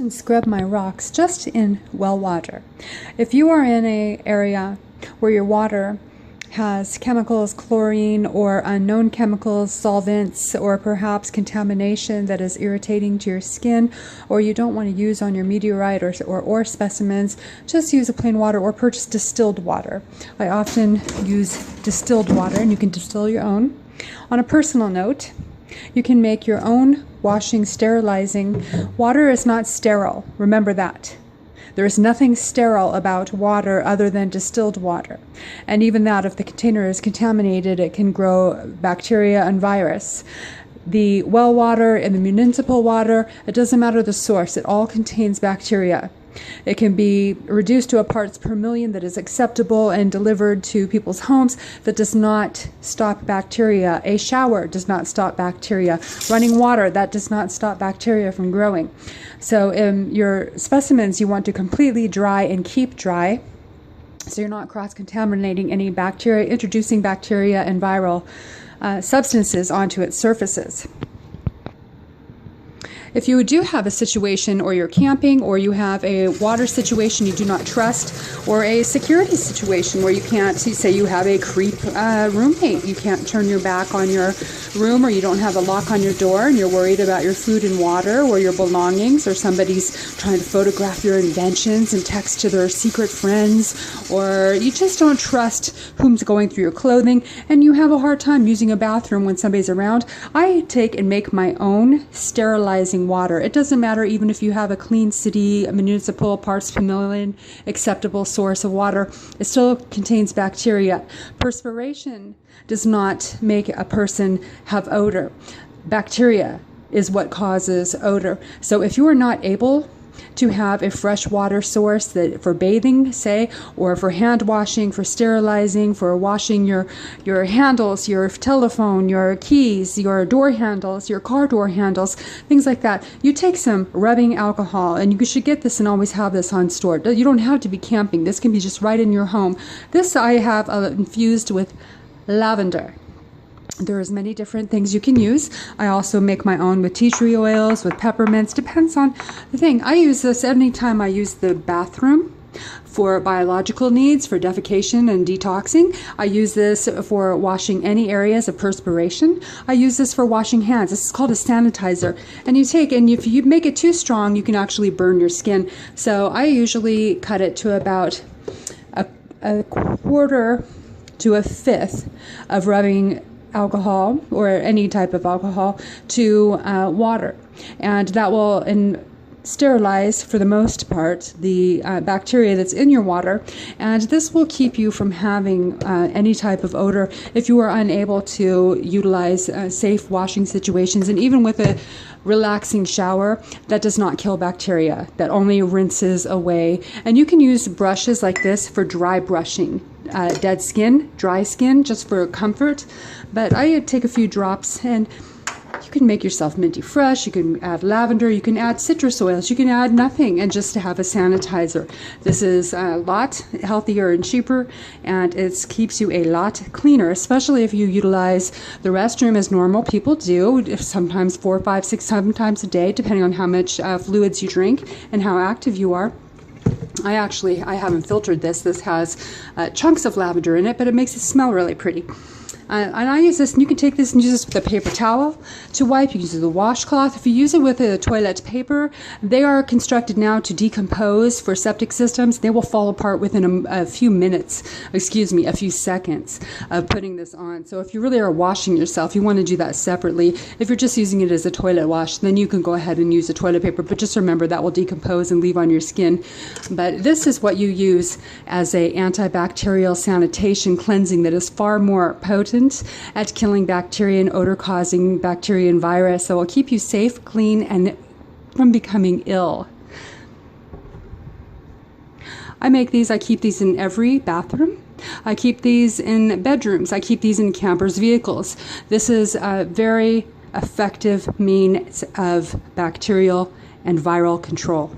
And scrub my rocks just in well water. If you are in an area where your water has chemicals, chlorine or unknown chemicals, solvents, or perhaps contamination that is irritating to your skin, or you don't want to use on your meteorite or specimens, just use a plain water or purchase distilled water. I often use distilled water, and you can distill your own. On a personal note, you can make your own washing, sterilizing. Water is not sterile. Remember that. There is nothing sterile about water other than distilled water. And even that, if the container is contaminated, it can grow bacteria and virus. The well water and the municipal water, it doesn't matter the source. It all contains bacteria. It can be reduced to a parts per million that is acceptable and delivered to people's homes. That does not stop bacteria. A shower does not stop bacteria. Running water, that does not stop bacteria from growing. So your specimens you want to completely dry and keep dry, so you're not cross-contaminating any bacteria, introducing bacteria and viral substances onto its surfaces. If you do have a situation, or you're camping, or you have a water situation you do not trust, or a security situation where you can't, say you have a creep roommate, you can't turn your back on your room, or you don't have a lock on your door and you're worried about your food and water or your belongings, or somebody's trying to photograph your inventions and text to their secret friends, or you just don't trust whom's going through your clothing and you have a hard time using a bathroom when somebody's around, I take and make my own sterilizing water. It doesn't matter even if you have a clean city, a municipal parts per million acceptable source of water, it still contains bacteria. Perspiration does not make a person have odor. Bacteria is what causes odor. So if you are not able to have a fresh water source that for bathing, say, or for hand washing, for sterilizing, for washing your handles, your telephone, your keys, your door handles, your car door handles, things like that, you take some rubbing alcohol, and you should get this and always have this on store. You don't have to be camping. This can be just right in your home. This I have infused with lavender. There's many different things you can use. I also make my own with tea tree oils, with peppermints, depends on the thing. I use this anytime I use the bathroom for biological needs, for defecation and detoxing. I use this for washing any areas of perspiration. I use this for washing hands. This is called a sanitizer. And you take, and if you make it too strong, you can actually burn your skin. So I usually cut it to about a quarter to a fifth of rubbing alcohol or any type of alcohol to water, and that will sterilize for the most part the bacteria that's in your water, and this will keep you from having any type of odor if you are unable to utilize safe washing situations. And even with a relaxing shower, that does not kill bacteria, that only rinses away. And you can use brushes like this for dry brushing dead skin, dry skin, just for comfort. But I take a few drops, and you can make yourself minty fresh. You can add lavender, you can add citrus oils, you can add nothing, and just to have a sanitizer. This is a lot healthier and cheaper, and it keeps you a lot cleaner, especially if you utilize the restroom as normal people do, sometimes 4, 5, 6, 7 times a day, depending on how much fluids you drink and how active you are. I haven't filtered this. This has chunks of lavender in it, but it makes it smell really pretty. And I use this, and you can take this and use this with a paper towel to wipe. You can use it with a washcloth. If you use it with a toilet paper, they are constructed now to decompose for septic systems. They will fall apart within a few seconds of putting this on. So if you really are washing yourself, you want to do that separately. If you're just using it as a toilet wash, then you can go ahead and use a toilet paper, but just remember that will decompose and leave on your skin. But this is what you use as a antibacterial sanitation cleansing that is far more potent at killing bacteria and odor-causing bacteria and virus. So it will keep you safe, clean, and from becoming ill. I make these, I keep these in every bathroom. I keep these in bedrooms. I keep these in campers' vehicles. This is a very effective means of bacterial and viral control.